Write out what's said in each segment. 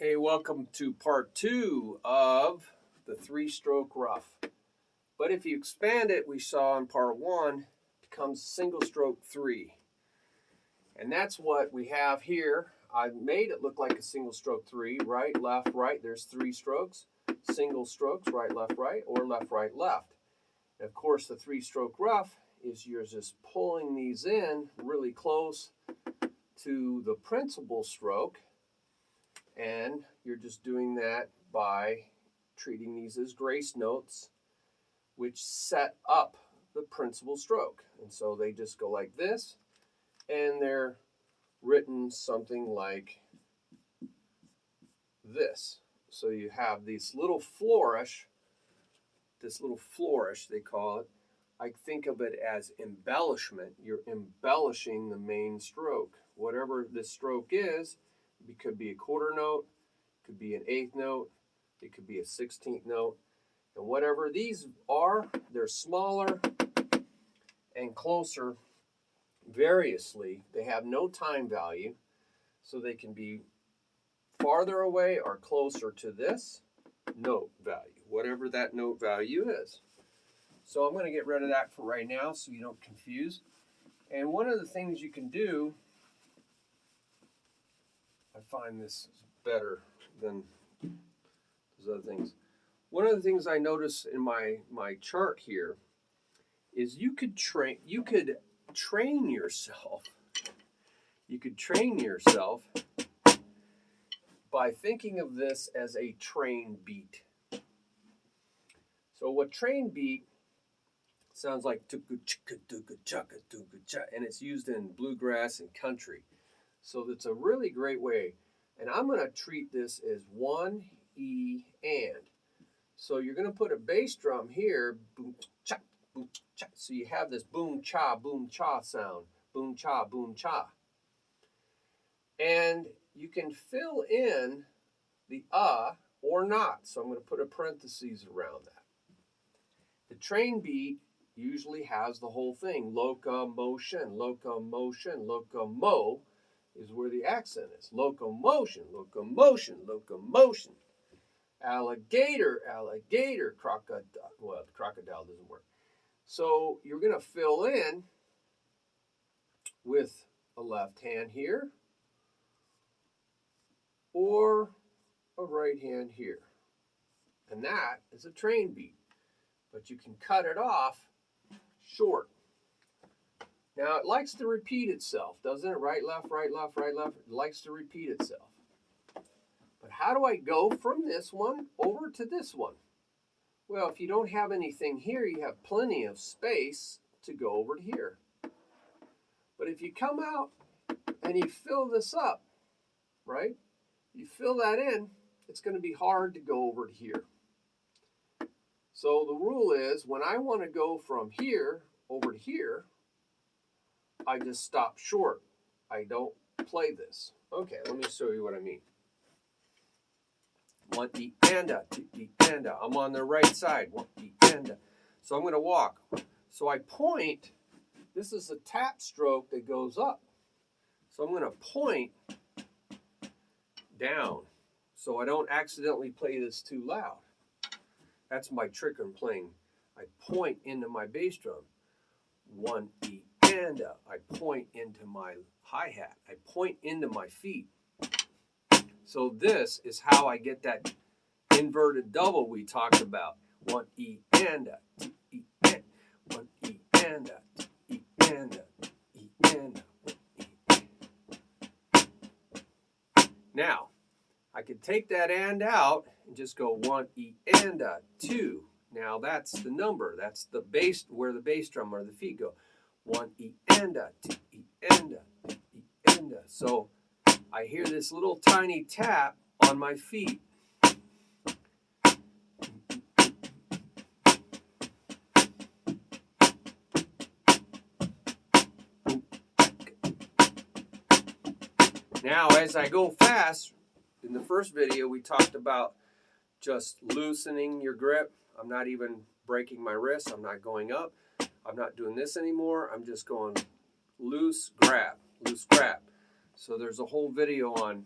Hey, welcome to part 2 of the 3-stroke Ruff. But if you expand it, we saw in part 1, it becomes single stroke 3. And that's what we have here. I made it look like a single stroke 3, right, left, right. There's 3 strokes, single strokes, right, left, or left, left. And of course, the 3-stroke Ruff is you're just pulling these in really close to the principal stroke. And you're just doing that by treating these as grace notes, which set up the principal stroke. And so they just go like this, and they're written something like this. So you have this little flourish, they call it. I think of it as embellishment. You're embellishing the main stroke. Whatever this stroke is, it could be a quarter note, it could be an eighth note, it could be a 16th note. And whatever these are, they're smaller and closer variously. They have no time value, so they can be farther away or closer to this note value, whatever that note value is. So I'm going to get rid of that for right now so you don't confuse. And one of the things you can do, I find this is better than those other things. One of the things I notice in my chart here is you could train yourself. You could train yourself by thinking of this as a train beat. So what train beat sounds like tuka chika tuka chaka tuka cha, and it's used in bluegrass and country. So that's a really great way. And I'm going to treat this as 1 E and. So you're going to put a bass drum here, boom cha, boom cha. So you have this boom cha sound, boom cha. And you can fill in the or not. So I'm going to put a parentheses around that. The train beat usually has the whole thing. Locomotion, locomotion, locomo is where the accent is. Locomotion, locomotion, locomotion. Alligator, alligator, crocodile. Well, the crocodile doesn't work. So you're going to fill in with a left hand here or a right hand here. And that is a train beat. But you can cut it off short. Now it likes to repeat itself, doesn't it? Right, left, right, left, right, left. It likes to repeat itself. But how do I go from this one over to this one? Well, if you don't have anything here, you have plenty of space to go over to here. But if you come out and you fill this up, right? You fill that in, it's going to be hard to go over to here. So the rule is when I want to go from here over to here, I just stop short. I don't play this. Okay, let me show you what I mean. 1 E and a, 2 E and a. I'm on the right side. 1 E and a. So I'm going to walk. So I point. This is a tap stroke that goes up. So I'm going to point down so I don't accidentally play this too loud. That's my trick on playing. I point into my bass drum. 1 E and a. I point into my hi-hat. I point into my feet. So this is how I get that inverted double we talked about. 1 E and a, 2 E and, 1 E and a, 2 E and a, E and a, 1 E. Now, I could take that and out and just go 1 E and a, 2. Now that's the number. That's the bass, where the bass drum or the feet go. 1 E and a, 2 E and a, 2 E and a. So I hear this little tiny tap on my feet. Now, as I go fast, in the first video we talked about just loosening your grip. I'm not even breaking my wrist. I'm not going up. I'm not doing this anymore. I'm just going loose, grab, loose, grab. So there's a whole video on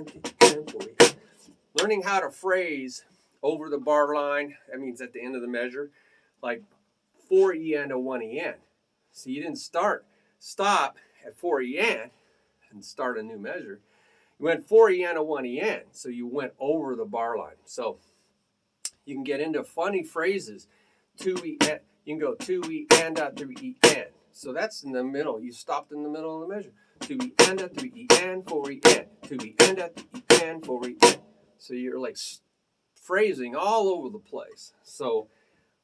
learning how to phrase over the bar line. That means at the end of the measure, like 4 en to 1 en. So you didn't stop at 4 en and start a new measure. You went 4 en to 1 en, so you went over the bar line. So you can get into funny phrases. 2 en, you can go 2 en to 3 en. So that's in the middle. You stopped in the middle of the measure. 2 en to 3 en, 4 en. 2 en to 3 en, 4 en. So you're like phrasing all over the place. So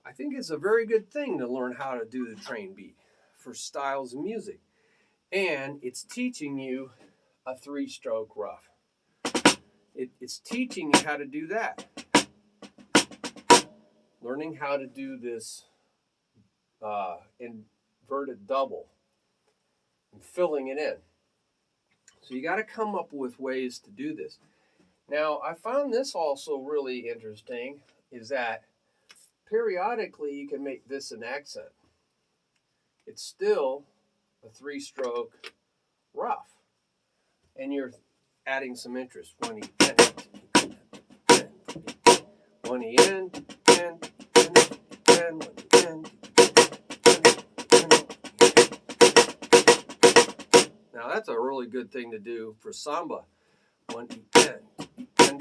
I think it's a very good thing to learn how to do the train beat for styles of music. And it's teaching you a 3-stroke ruff. It's teaching you how to do that. Learning how to do this inverted double and filling it in. So you got to come up with ways to do this. Now, I found this also really interesting, is that periodically you can make this an accent. It's still a 3-stroke ruff, and you're adding some interest. 1 en, 1 en, 10, 10, 10. Now that's a really good thing to do for samba. 1 en, en,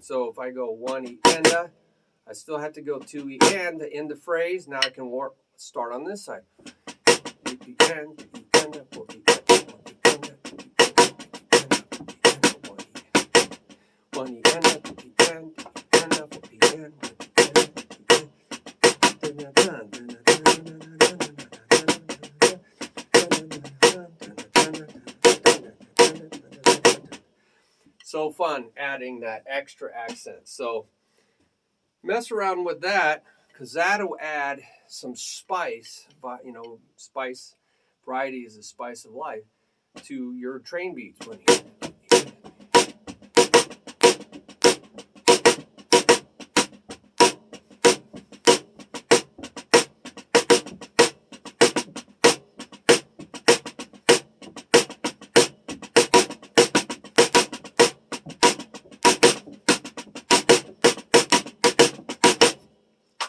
so if I go 1 en, I still have to go 2 en to end the phrase. Now I can start on this side. 1 en, so fun adding that extra accent. So mess around with that, because that'll add some spice. You know, spice, variety is the spice of life, to your train beats.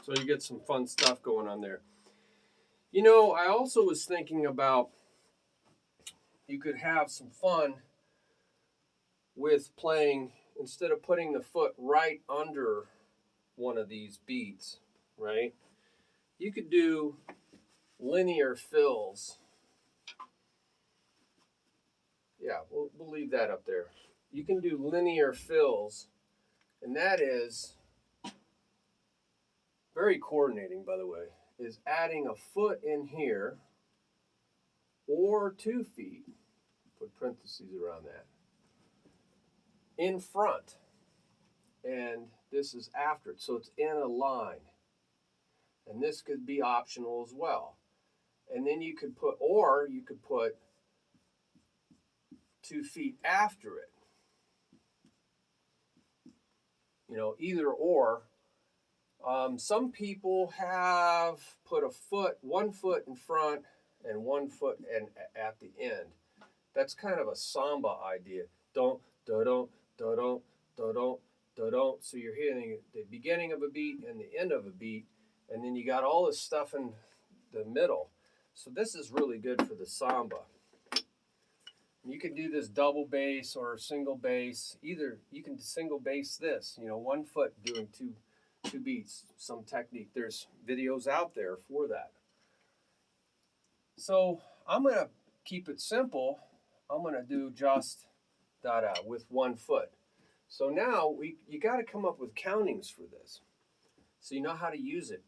So you get some fun stuff going on there. You know, I also was thinking about, you could have some fun with playing, instead of putting the foot right under one of these beats, right? You could do linear fills. Yeah, we'll leave that up there. You can do linear fills, and that is very coordinating, by the way, is adding a foot in here or 2 feet, put parentheses around that, in front. And this is after it, so it's in a line. And this could be optional as well. And then you could put, or you could put 2 feet after it. You know, either or. Some people have put 1 foot in front and 1 foot at the end. That's kind of a samba idea. Don't, da-don't, da-don't, da-don't, da-don't. So you're hitting the beginning of a beat and the end of a beat, and then you got all this stuff in the middle. So this is really good for the samba. You can do this double bass or single bass. Either you can single bass this, you know, 1 foot doing two beats, some technique. There's videos out there for that. So I'm going to keep it simple. I'm going to do just da-da with 1 foot. So now you got to come up with countings for this, so you know how to use it.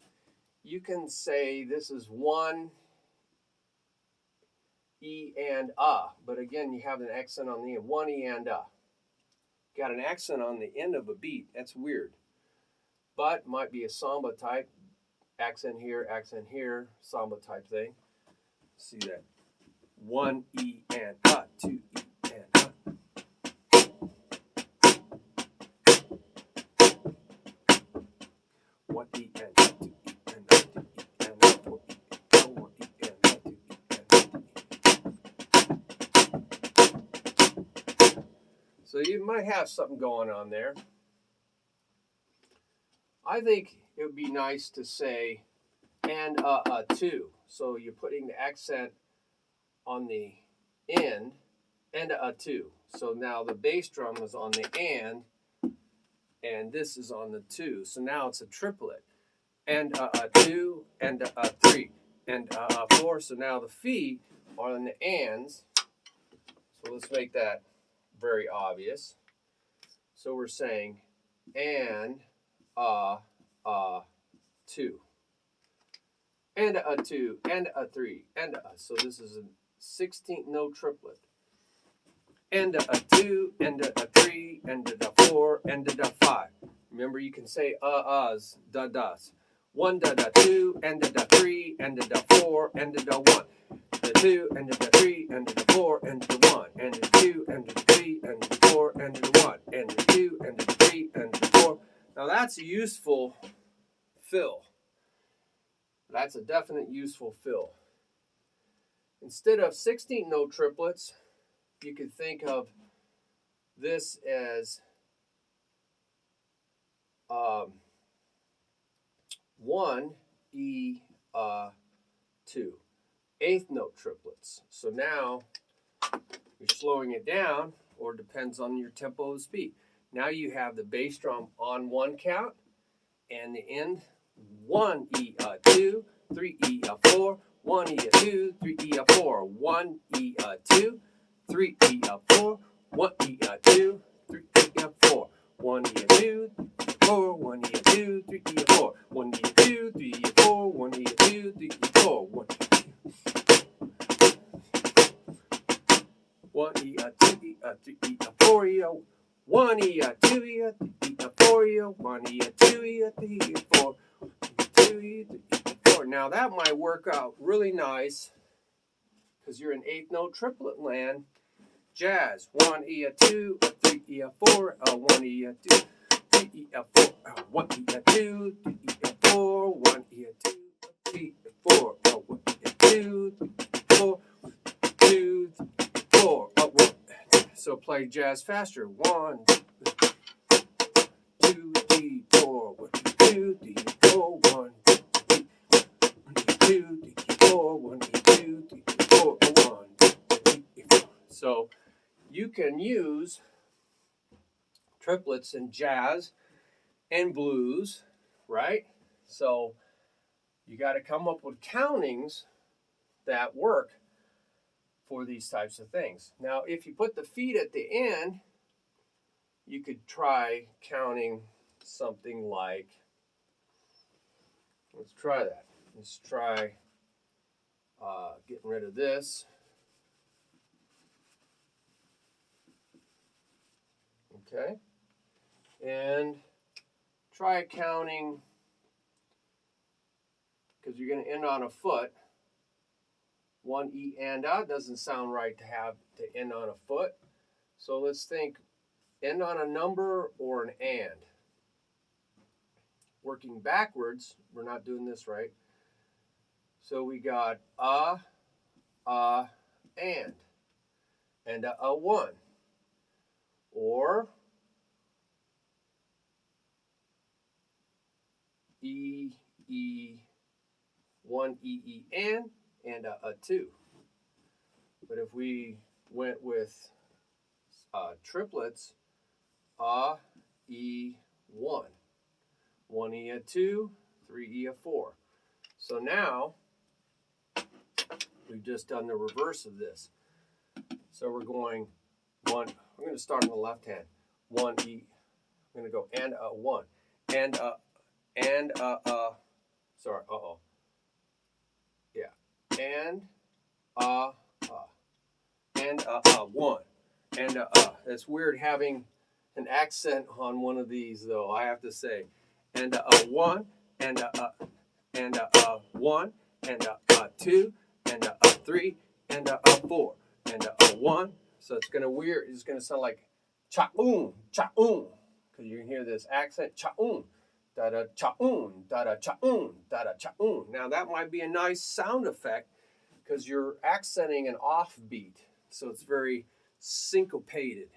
You can say this is 1 E and but again you have an accent on the end. 1 E and got an accent on the end of a beat. That's weird, but might be a samba type accent here, samba type thing. See that? 1 E and 2 E and 1 E and 2 E and 2 E and 4 E and 1 E and 2 E So you might have something going on there. I think it would be nice to say and two. So you're putting the accent on the end and two. So now the bass drum is on the and this is on the two. So now it's a triplet. And two and three and four. So now the feet are on the ands. So let's make that very obvious. So we're saying and two and a two and a three and so this is a 16th note triplet. And a two and a three and a four and a five. Remember, you can say uhs, da das. One da da two and da three and da four and da one. The two and the three and the four and the one and the two and the three and the four and the one and the two and the three and the four. Now that's a useful fill. That's a definite useful fill. Instead of 16 note triplets, you could think of this as 1 E 2 eighth note triplets. So now you're slowing it down, or depends on your tempo of speed. Now you have the bass drum on one count and the end 1 E 2 3 E 4 1 E 2 3 E 4 1 E 2 3 E 4 1 E 2 3 E 4 1 E 2 4 1 E 2 3 E 4 1 E 2 3 E 4 1 E 2 3 E 4 1 1 E 2 E 3 E 4 E 1 E 2 E 3 E 4 E 1 E 2 E 3 E 4 2 E 3 E 4. Now that might work out really nice because you're in eighth note triplet land. Jazz 1 E 2 3 E 4 1 E 2 3 E 4 1 E 2 3 E 4 1 E 2 3 4 1 E 2 3 4 2 4 1. So play jazz faster. 1 2 3 4 1 2 3 4 1 2 3 4 1 2 3 4 1 3 4. So you can use triplets in jazz and blues, right? So you got to come up with countings that work for these types of things. Now, if you put the feet at the end, you could try counting something like, let's try that. Let's try getting rid of this. Okay. And try counting, because you're going to end on a foot. 1 E and A doesn't sound right to have to end on a foot. So let's think end on a number or an and. Working backwards, we're not doing this right. So we got and a one. Or E, 1 E, and a two. But if we went with triplets, E, 1. 1 E, 2, 3 E, 4. So now we've just done the reverse of this. So we're going 1. I'm going to start on the left hand. 1 E. I'm going to go and a 1. And sorry, yeah. And 1. And it's weird having an accent on one of these, though, I have to say. And 1 and 1 and 2 and 3 and 4 and 1. So it's going to sound like cha-un, cha-un, because you can hear this accent, cha-un, da-da, cha-un, da-da, cha-un, da-da, cha-un. Now that might be a nice sound effect because you're accenting an offbeat, so it's very syncopated.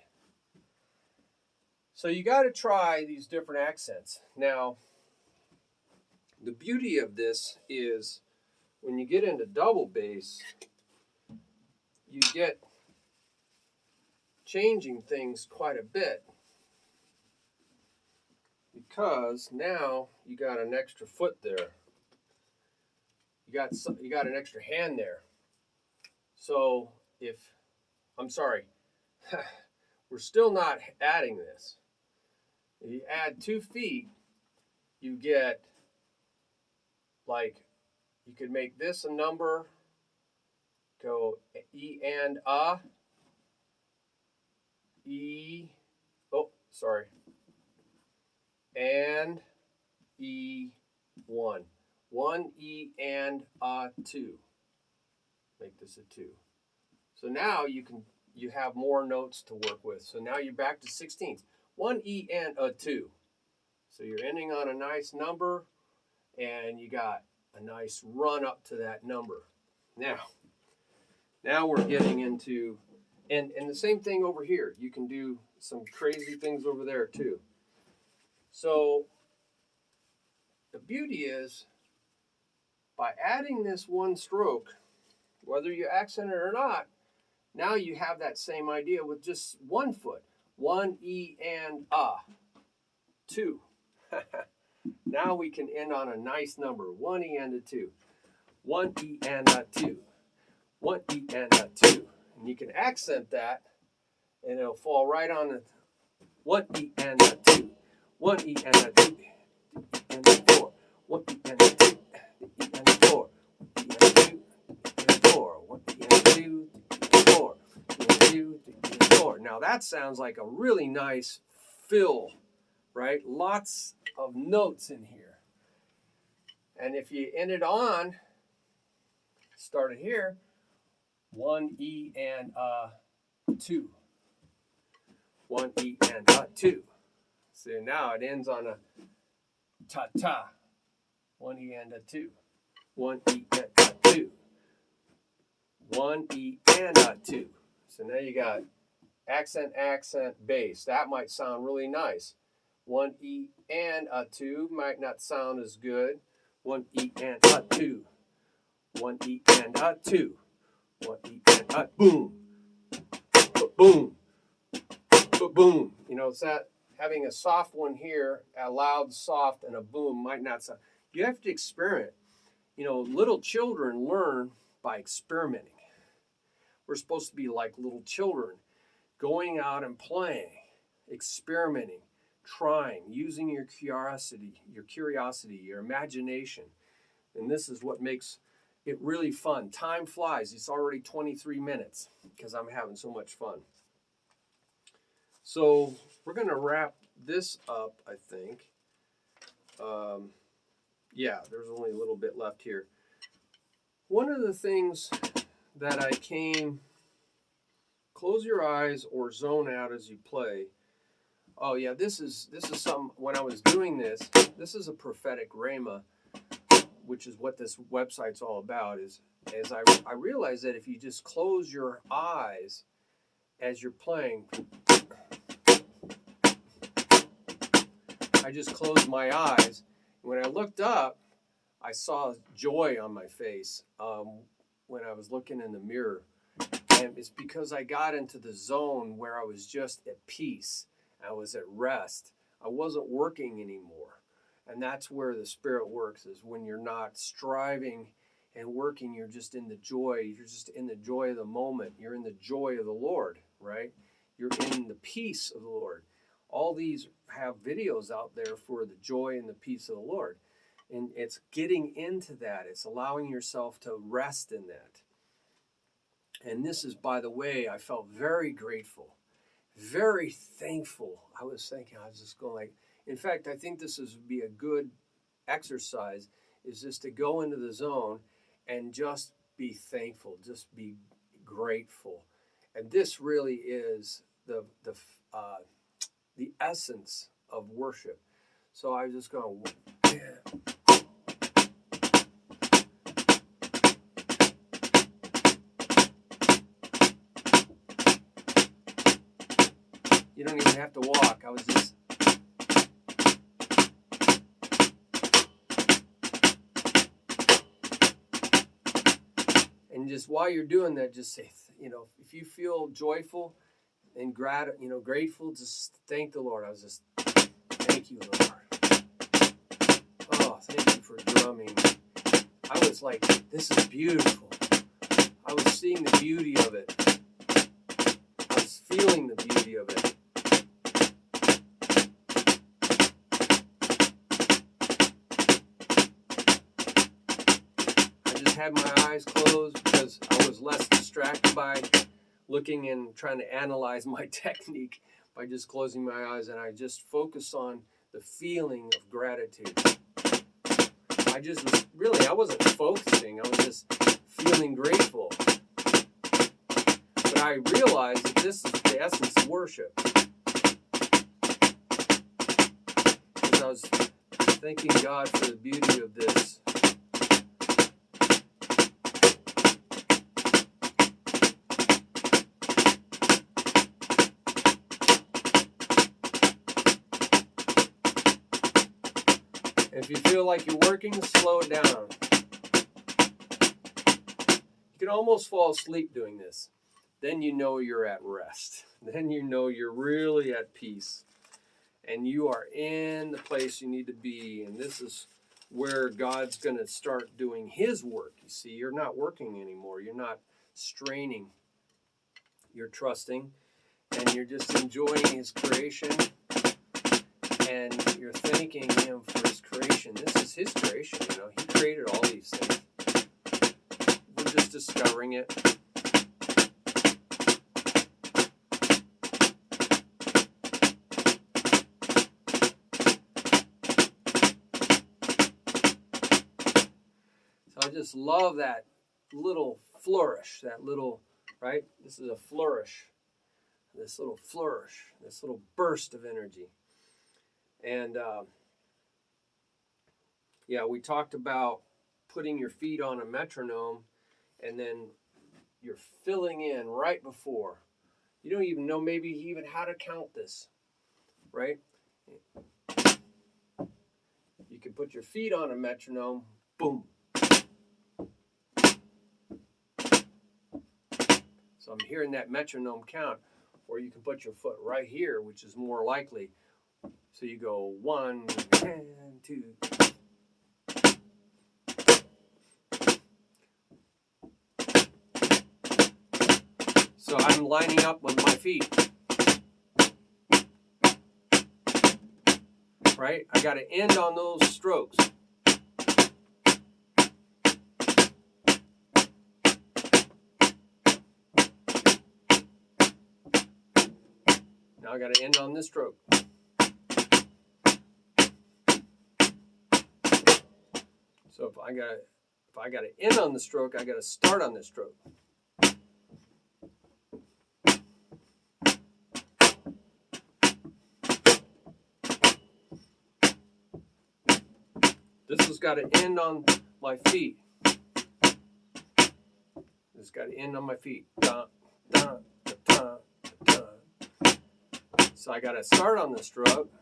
So you got to try these different accents. Now, the beauty of this is when you get into double bass, you get changing things quite a bit, because now you got an extra foot there. You got an extra hand there. So we're still not adding this. If you add 2 feet, you get, like, you could make this a number, go E and E, oh, sorry, and E1. 1 E and 2. Make this a 2. So now you have more notes to work with. So now you're back to 16ths. 1 E and 2. So you're ending on a nice number, and you got a nice run up to that number. Now we're getting into, and the same thing over here. You can do some crazy things over there too. So the beauty is, by adding this one stroke, whether you accent it or not, now you have that same idea with just 1 foot. 1 E and 2. Now we can end on a nice number. 1 E and 2. 1 E and 2. 1 E and 2. And you can accent that, and it'll fall right on the 1 E and 2. 1 E and 2. And 4. 1 E and 2. And 4. 1 E and 2. And 4. 1 E and 2. And 4. 2. And 4. Now that sounds like a really nice fill, right? Lots of notes in here. And if you end it on, start it here, 1 E and 2. 1 E and 2. So now it ends on a ta-ta. 1 E and 2. 1 E and 2. 1 E and 2. So now you got accent, accent, bass. That might sound really nice. 1 E and 2 might not sound as good. 1 E and 2. 1 E and 2. 1 E and boom. Boom. Boom. You know, it's that having a soft one here, a loud, soft, and a boom might not sound. You have to experiment. You know, little children learn by experimenting. We're supposed to be like little children, going out and playing, experimenting, trying, using your curiosity, your imagination. And this is what makes it really fun. Time flies. It's already 23 minutes because I'm having so much fun. So we're going to wrap this up, I think. Yeah, there's only a little bit left here. One of the things that I came, close your eyes or zone out as you play. Oh yeah, this is some, when I was doing this is a prophetic rhema, which is what this website's all about. Is I realized that if you just close your eyes as you're playing, I just closed my eyes. When I looked up, I saw joy on my face when I was looking in the mirror. And it's because I got into the zone where I was just at peace. I was at rest. I wasn't working anymore. And that's where the Spirit works, is when you're not striving and working, you're just in the joy. You're just in the joy of the moment. You're in the joy of the Lord, right? You're in the peace of the Lord. All these have videos out there for the joy and the peace of the Lord. And it's getting into that. It's allowing yourself to rest in that. And this is, by the way, I felt very grateful, very thankful. I was just going like, in fact, I think this would be a good exercise, is just to go into the zone and just be thankful, just be grateful. And this really is the essence of worship. So I was just going, yeah. You don't even have to walk. I was just and just while you're doing that, just say, you know, if you feel joyful and grateful, just thank the Lord. I was just, thank you, Lord. Oh, thank you for drumming. I was like, this is beautiful. I was seeing the beauty of it. I was feeling the beauty of it. I just had my eyes closed because I was less distracted by looking and trying to analyze my technique by just closing my eyes, and I just focused on the feeling of gratitude. I wasn't focusing, I was just feeling grateful. But I realized that this is the essence of worship. Because I was thanking God for the beauty of this. If you feel like you're working, slow it down. You can almost fall asleep doing this. Then you know you're at rest. Then you know you're really at peace. And you are in the place you need to be. And this is where God's going to start doing His work. You see, you're not working anymore. You're not straining. You're trusting. And you're just enjoying His creation. And you're thanking Him for His creation. This is His creation, you know. He created all these things. We're just discovering it. So I just love that little flourish, that little, right? This is a flourish. This little flourish, this little burst of energy. And yeah, we talked about putting your feet on a metronome and then you're filling in right before. You don't even know maybe even how to count this, right? You can put your feet on a metronome, boom. So I'm hearing that metronome count. Or you can put your foot right here, which is more likely. So you go 1, 2. So I'm lining up with my feet. Right? I got to end on those strokes. Now I got to end on this stroke. So if I got to end on the stroke, I got to start on this stroke. This has got to end on my feet. This has got to end on my feet. Dun, dun, dun, dun. So I got to start on the stroke.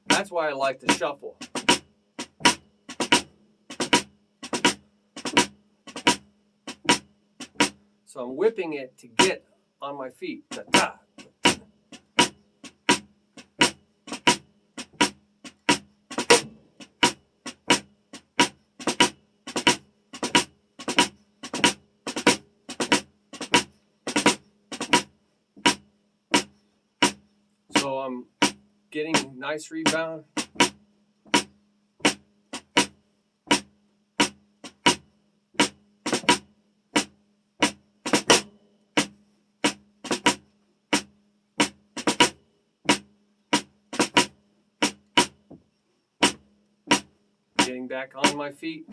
That's why I like to shuffle. So I'm whipping it to get on my feet. Da, da. So I'm getting nice rebound. Getting back on my feet.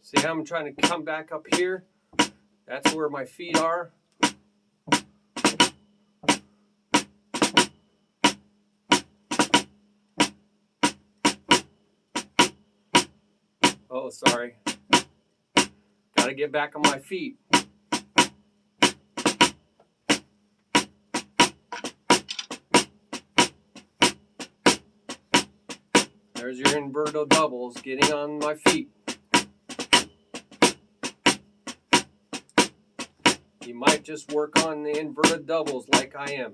See how I'm trying to come back up here? That's where my feet are. Oh, sorry. Got to get back on my feet. There's your inverted doubles, getting on my feet. You might just work on the inverted doubles like I am.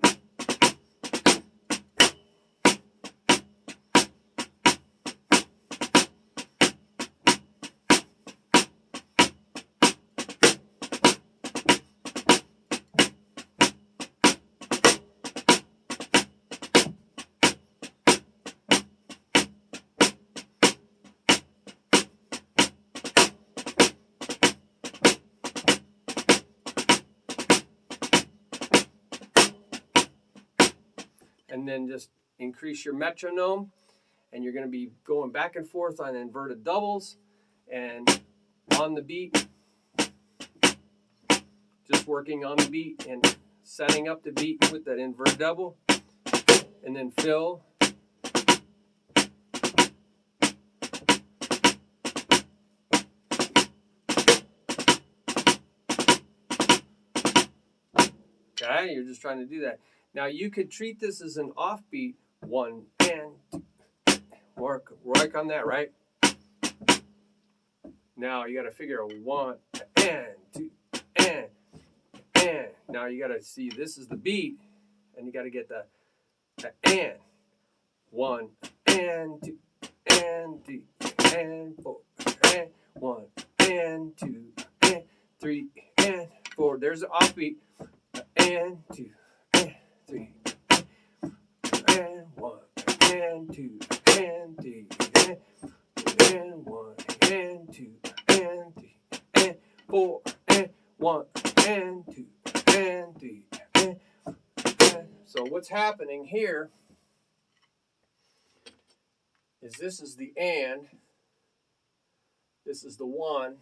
And then just increase your metronome, and you're going to be going back and forth on inverted doubles and on the beat, just working on the beat and setting up the beat with that inverted double, and then fill. Okay, you're just trying to do that. Now you could treat this as an offbeat, 1 and 2. Work on that, right? Now you got to figure out 1 and 2 and. Now you got to see this is the beat, and you got to get the and. 1 and 2 and 3 and 4 and 1 and 2 and 3 and 4. There's the offbeat. And 2 and 3 and 1 and 2 and 3 and 1 and 2 and 3 and 4 and 1 and 2 and 3 and. So what's happening here is this is the and, this is the 1,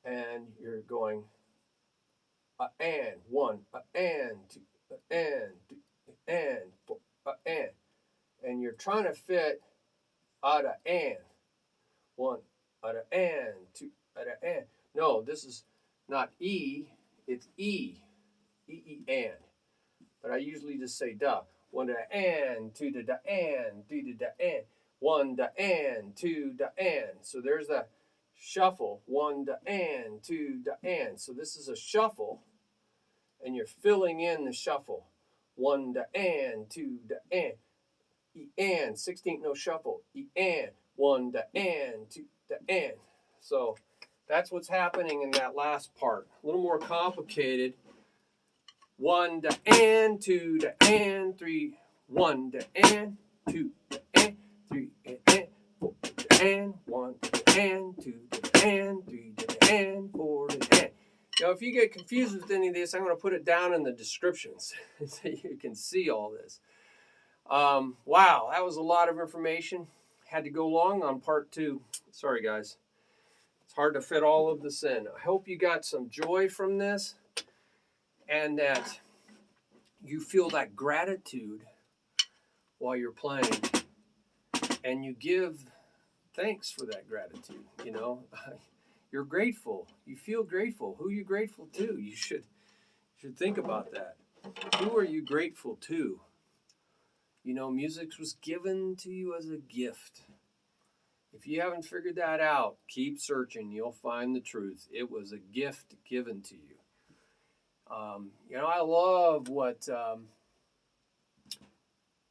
and you're going and 1, and 2, and 3, and 4, and you're trying to fit out of and 1 out of and 2 out of and. No, this is not E, it's E and. But I usually just say duh. 1 to the and, 2 to the and, 3 to the and, 1 to and, 2 to and. So there's the shuffle. 1 to and, 2 to and. So this is a shuffle, and you're filling in the shuffle. 1 to and, 2 to and. E and, 16th no shuffle. E and, 1 to and, 2 to and. So that's what's happening in that last part. A little more complicated. 1 to and, 2 to and, 3, 1 to and, 2 to and, 3 and 4 to and, 1 to and, 2 to and, 3 to and, 4 to and. Now, if you get confused with any of this, I'm going to put it down in the descriptions so you can see all this. Wow, that was a lot of information. Had to go long on part 2. Sorry, guys. It's hard to fit all of this in. I hope you got some joy from this, and that you feel that gratitude while you're playing, and you give thanks for that gratitude. You know, you're grateful. You feel grateful. Who are you grateful to? You should think about that. Who are you grateful to? You know, music was given to you as a gift. If you haven't figured that out, keep searching. You'll find the truth. It was a gift given to you. You know, I love what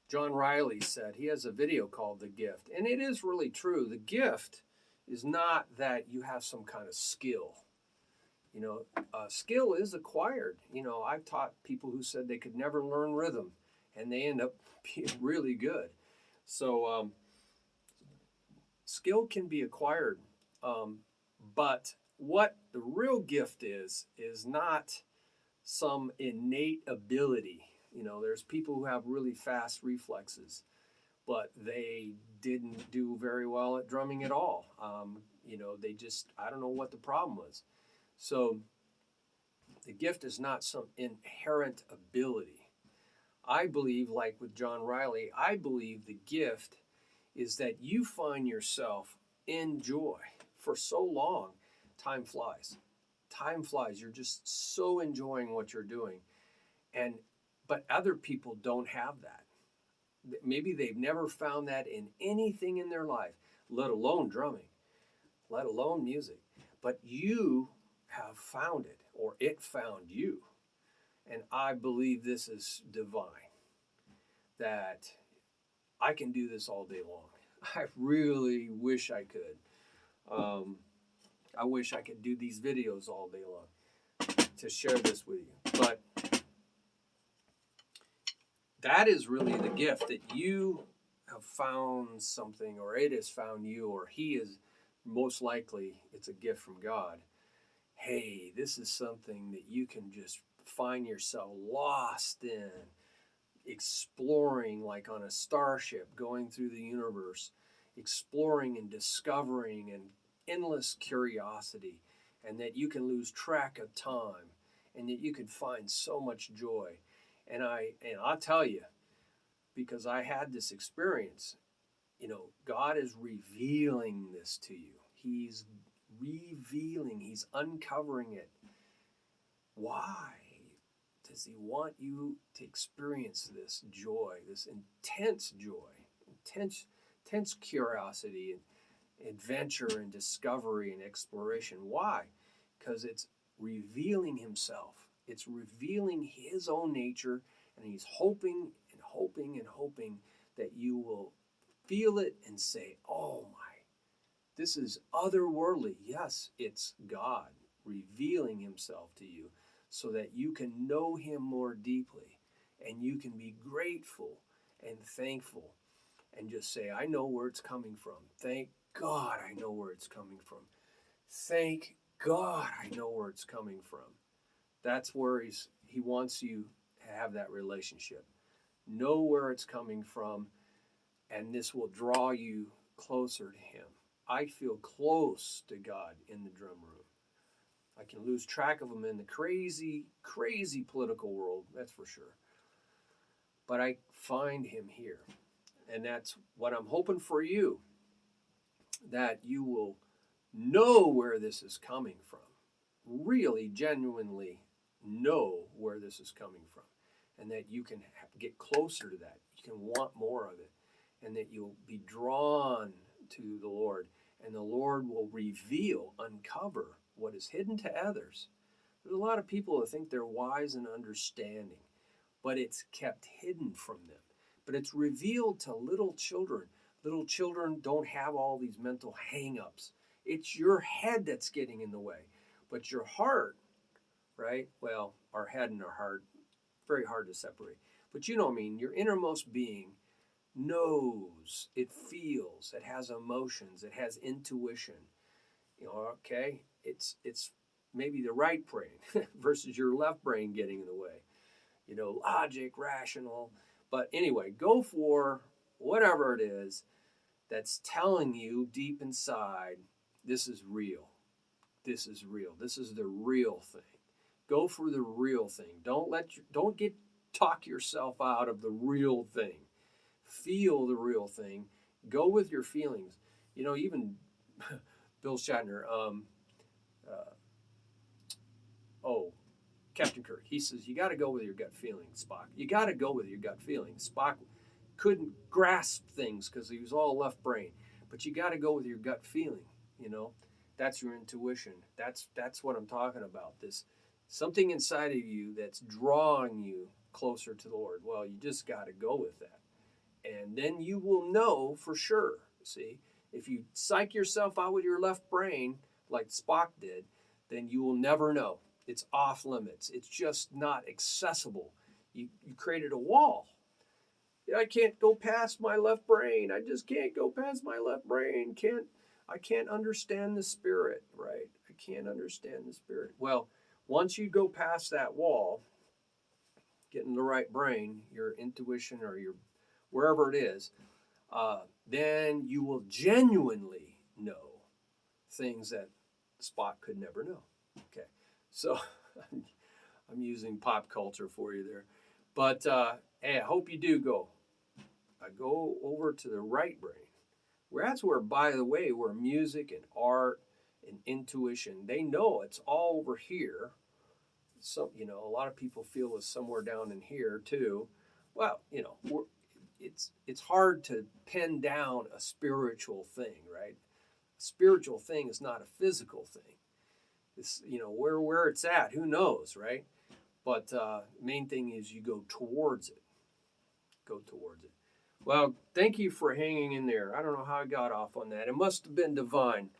John Riley said. He has a video called The Gift. And it is really true. The gift is not that you have some kind of skill. You know, skill is acquired. You know, I've taught people who said they could never learn rhythm, and they end up being really good. So skill can be acquired. But what the real gift is not some innate ability. You know, there's people who have really fast reflexes, but they didn't do very well at drumming at all. You know, they just, I don't know what the problem was. So the gift is not some inherent ability. I believe, like with John Riley, I believe the gift is that you find yourself enjoy. For so long, time flies. Time flies. You're just so enjoying what you're doing. But other people don't have that. Maybe they've never found that in anything in their life, let alone drumming, let alone music. But you have found it, or it found you. And I believe this is divine, that I can do this all day long. I really wish I could. I wish I could do these videos all day long to share this with you. But that is really the gift, that you have found something, or it has found you, or he is, most likely it's a gift from God. Hey, this is something that you can just find yourself lost in, exploring like on a starship, going through the universe, exploring and discovering, and endless curiosity, and that you can lose track of time, and that you can find so much joy. And I'll tell you, because I had this experience, God is revealing this to you. He's revealing, he's uncovering it. Why does he want you to experience this joy, this intense joy, intense curiosity and adventure and discovery and exploration? Why? Because it's revealing himself. It's revealing his own nature, and he's hoping and hoping and hoping that you will feel it and say, oh my, this is otherworldly. Yes, it's God revealing himself to you so that you can know him more deeply, and you can be grateful and thankful and just say, I know where it's coming from. Thank God I know where it's coming from. Thank God I know where it's coming from. That's where he wants you to have that relationship. Know where it's coming from, and this will draw you closer to him. I feel close to God in the drum room. I can lose track of him in the crazy, crazy political world, that's for sure. But I find him here. And that's what I'm hoping for you, that you will know where this is coming from. Really, genuinely know where this is coming from. And that you can get closer to that. You can want more of it. And that you'll be drawn to the Lord. And the Lord will reveal, uncover what is hidden to others. There's a lot of people that think they're wise and understanding, but it's kept hidden from them. But it's revealed to little children. Little children don't have all these mental hang-ups. It's your head that's getting in the way. But your heart, right? Well, our head and our heart, very hard to separate. But you know what I mean, your innermost being knows, it feels, it has emotions, it has intuition. Okay? It's maybe the right brain versus your left brain getting in the way. Logic, rational. But anyway, go for whatever it is that's telling you deep inside, this is real. This is real. This is the real thing. Go for the real thing. Don't talk yourself out of the real thing. Feel the real thing. Go with your feelings. Even Bill Shatner, Captain Kirk, he says, you got to go with your gut feeling, Spock. You got to go with your gut feeling. Spock couldn't grasp things because he was all left brain. But you got to go with your gut feeling, That's your intuition. That's what I'm talking about. This something inside of you that's drawing you closer to the Lord. Well, you just got to go with that. And then you will know for sure. See, if you psych yourself out with your left brain, like Spock did, then you will never know. It's off limits. It's just not accessible. You created a wall. I can't go past my left brain. I just can't go past my left brain. I can't understand the Spirit, right? I can't understand the Spirit. Well, once you go past that wall, get in the right brain, your intuition or your wherever it is, then you will genuinely know things that Spock could never know. Okay, so I'm using pop culture for you there. But hey, I hope you do go. Go over to the right brain, That's where, by the way, where music and art and intuition, they know it's all over here. So, a lot of people feel it's somewhere down in here too. Well, it's hard to pin down a spiritual thing, right? A spiritual thing is not a physical thing. It's, where it's at, who knows, right? But main thing is you go towards it. Go towards it. Well, thank you for hanging in there. I don't know how I got off on that. It must have been divine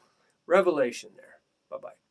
revelation there. Bye bye.